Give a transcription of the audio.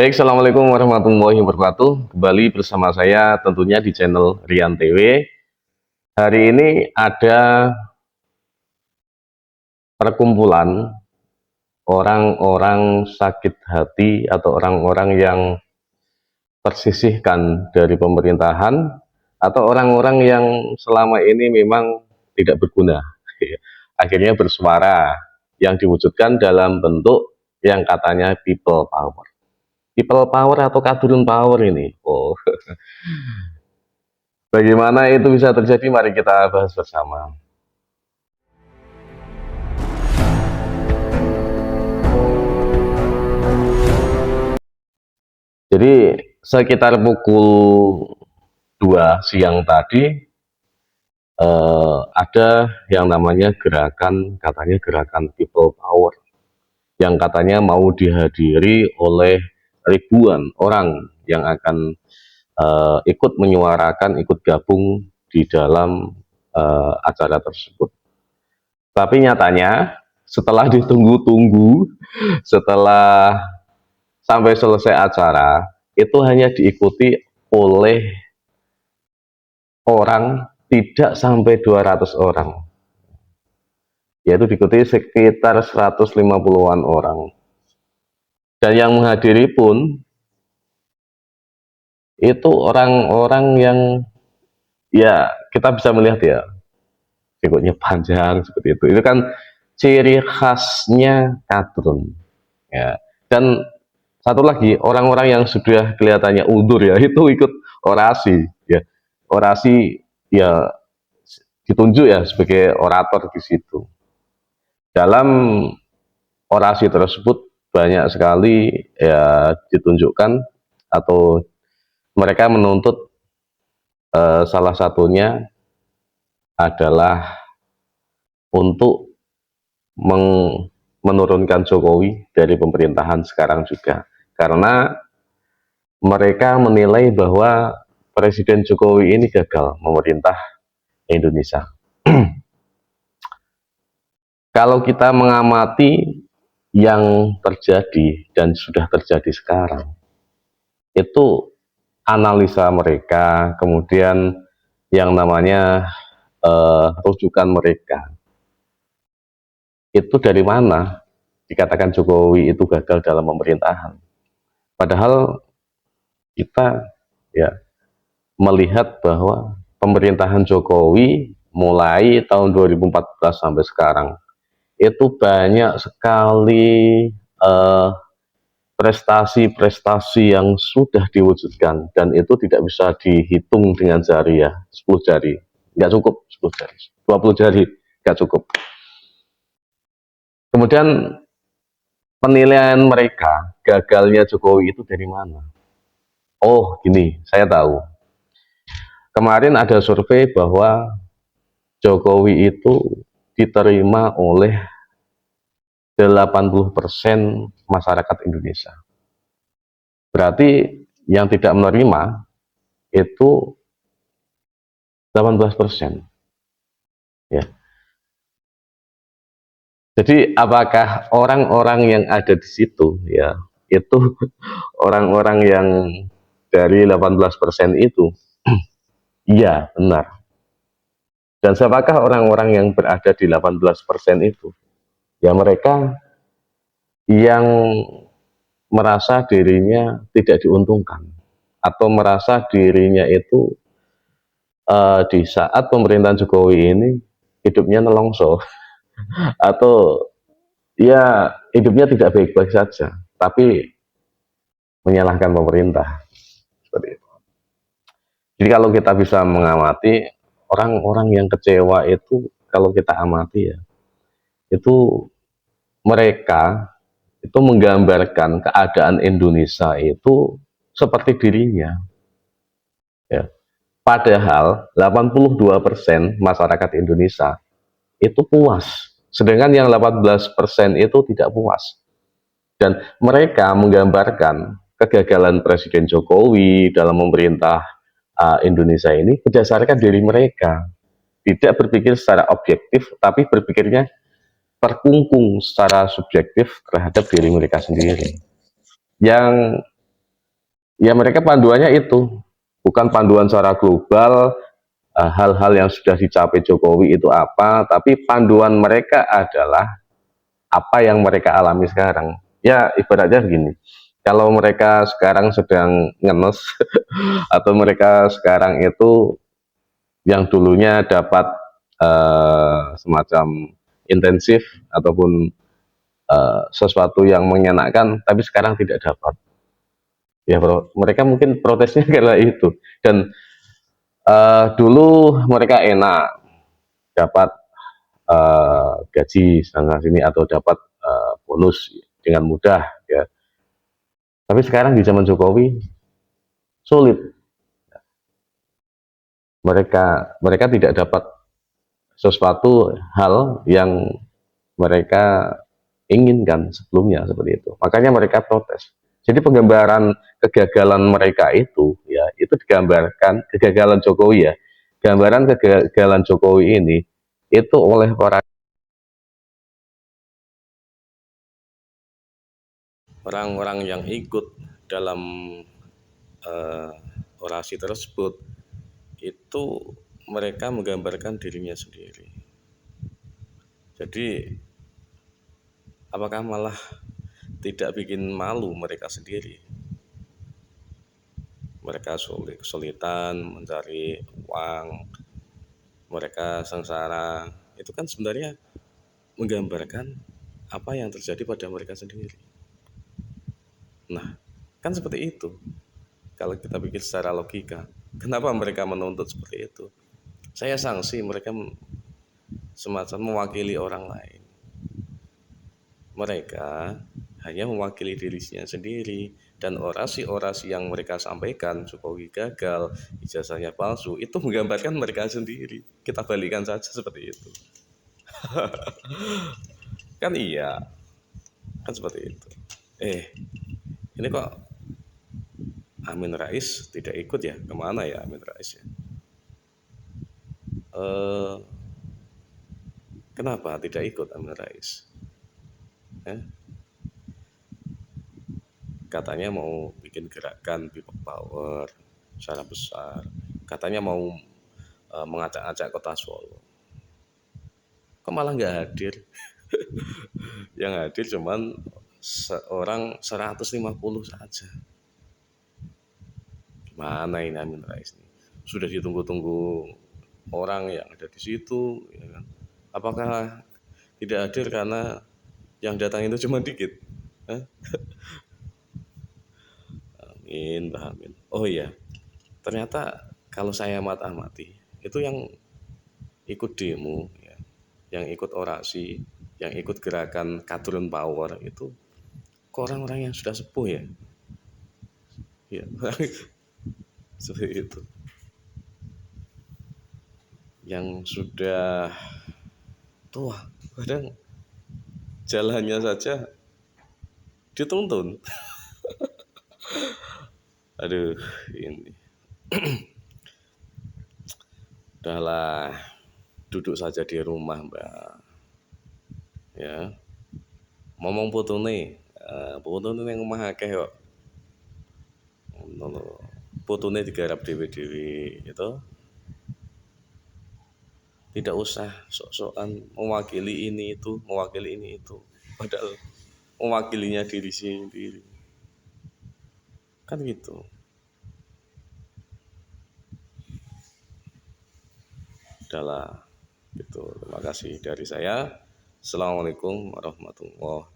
Baik, Assalamualaikum warahmatullahi wabarakatuh. Kembali bersama saya tentunya di channel Rian TV. Hari ini ada perkumpulan orang-orang sakit hati atau orang-orang yang tersisihkan dari pemerintahan atau orang-orang yang selama ini memang tidak berguna. Akhirnya bersuara yang diwujudkan dalam bentuk yang katanya people power. People power atau kadrun power ini. Oh, bagaimana itu bisa terjadi? Mari kita bahas bersama. Jadi sekitar pukul 2 siang tadi ada yang namanya katanya gerakan people power yang katanya mau dihadiri oleh ribuan orang yang akan ikut menyuarakan, ikut gabung di dalam acara tersebut. Tapi nyatanya setelah ditunggu-tunggu, setelah sampai selesai acara, itu hanya diikuti oleh orang tidak sampai 200 orang. Yaitu diikuti sekitar 150-an orang. Dan yang menghadiri pun itu orang-orang yang ya kita bisa melihat ya jenggotnya panjang seperti itu. Itu kan ciri khasnya kadrun. Ya. Dan satu lagi, orang-orang yang sudah kelihatannya undur ya, itu ikut orasi ya. Orasi ya ditunjuk ya sebagai orator di situ. Dalam orasi tersebut banyak sekali ya ditunjukkan atau mereka menuntut salah satunya adalah untuk menurunkan Jokowi dari pemerintahan sekarang juga. Karena mereka menilai bahwa Presiden Jokowi ini gagal memerintah Indonesia. Kalau kita mengamati yang terjadi dan sudah terjadi sekarang, itu analisa mereka, kemudian yang namanya rujukan mereka, itu dari mana dikatakan Jokowi itu gagal dalam pemerintahan. Padahal kita ya melihat bahwa pemerintahan Jokowi mulai tahun 2014 sampai sekarang itu banyak sekali prestasi-prestasi yang sudah diwujudkan dan itu tidak bisa dihitung dengan jari ya, 10 jari nggak cukup, 10 jari 20 jari nggak cukup. Kemudian penilaian mereka gagalnya Jokowi itu dari mana? Oh gini, saya tahu kemarin ada survei bahwa Jokowi itu diterima oleh 80% masyarakat Indonesia. Berarti yang tidak menerima itu 18%. Ya. Jadi apakah orang-orang yang ada di situ ya itu orang-orang yang dari 18% itu? Iya, benar. Dan siapakah orang-orang yang berada di 18% itu? Ya mereka yang merasa dirinya tidak diuntungkan atau merasa dirinya itu di saat pemerintahan Jokowi ini hidupnya nelongso atau ya hidupnya tidak baik-baik saja, tapi menyalahkan pemerintah seperti itu. Jadi kalau kita bisa mengamati orang-orang yang kecewa itu, kalau kita amati ya, itu mereka itu menggambarkan keadaan Indonesia itu seperti dirinya. Ya. Padahal 82% masyarakat Indonesia itu puas, sedangkan yang 18% itu tidak puas. Dan mereka menggambarkan kegagalan Presiden Jokowi dalam memerintah Indonesia ini berdasarkan diri mereka. Tidak berpikir secara objektif, tapi berpikirnya terkungkung secara subjektif terhadap diri mereka sendiri. Yang ya mereka panduannya itu, bukan panduan secara global, hal-hal yang sudah dicapai Jokowi itu apa, tapi panduan mereka adalah apa yang mereka alami sekarang. Ya ibaratnya gini, kalau mereka sekarang sedang ngenes atau mereka sekarang itu yang dulunya dapat semacam intensif ataupun sesuatu yang menyenangkan, tapi sekarang tidak dapat. Ya bro, mereka mungkin protesnya karena itu. Dan dulu mereka enak dapat gaji sana sini atau dapat bonus dengan mudah ya. Tapi sekarang di zaman Jokowi sulit. Mereka tidak dapat sesuatu hal yang mereka inginkan sebelumnya seperti itu. Makanya mereka protes. Jadi penggambaran kegagalan mereka itu ya, itu digambarkan kegagalan Jokowi ya. Gambaran kegagalan Jokowi ini itu oleh para orang-orang yang ikut dalam uh, orasi tersebut itu mereka menggambarkan dirinya sendiri. Jadi apakah malah tidak bikin malu mereka sendiri? Mereka kesulitan mencari uang, mereka sengsara. Itu kan sebenarnya menggambarkan apa yang terjadi pada mereka sendiri. Nah, kan seperti itu. Kalau kita pikir secara logika, kenapa mereka menuntut seperti itu? Saya sanksi mereka semacam mewakili orang lain. Mereka hanya mewakili dirinya sendiri, dan orasi-orasi yang mereka sampaikan, Jokowi gagal, ijazahnya palsu, itu menggambarkan mereka sendiri. Kita balikan saja seperti itu. Kan iya, kan seperti itu. Ini kok Amin Rais tidak ikut ya? Kemana ya Amin Rais ya? Kenapa tidak ikut Amin Rais? Katanya mau bikin gerakan people power secara besar. Katanya mau mengacak-acak kota Solo. Kok malah nggak hadir? Yang hadir cuman seorang 150 saja. Gimana ini Amin Rais ini? Sudah ditunggu-tunggu orang yang ada di situ, ya kan? Apakah tidak hadir karena yang datang itu cuma dikit? Hah? Amin, Mbak Amin. Oh iya, ternyata kalau saya amati itu yang ikut demo, ya, yang ikut orasi, yang ikut gerakan Kadrun Power itu orang-orang yang sudah sepuh ya, ya seperti itu, yang sudah tua, kadang jalannya saja dituntun. Aduh, ini udahlah, duduk saja di rumah Mbak, ya ngomong putune, putune yang rumah akeh kok, putune digarap dewi-dewi itu, tidak usah sok-sokan mewakili ini itu, padahal mewakilinya diri sendiri kan gitu. Udahlah gitu, terima kasih dari saya. Assalamualaikum warahmatullahi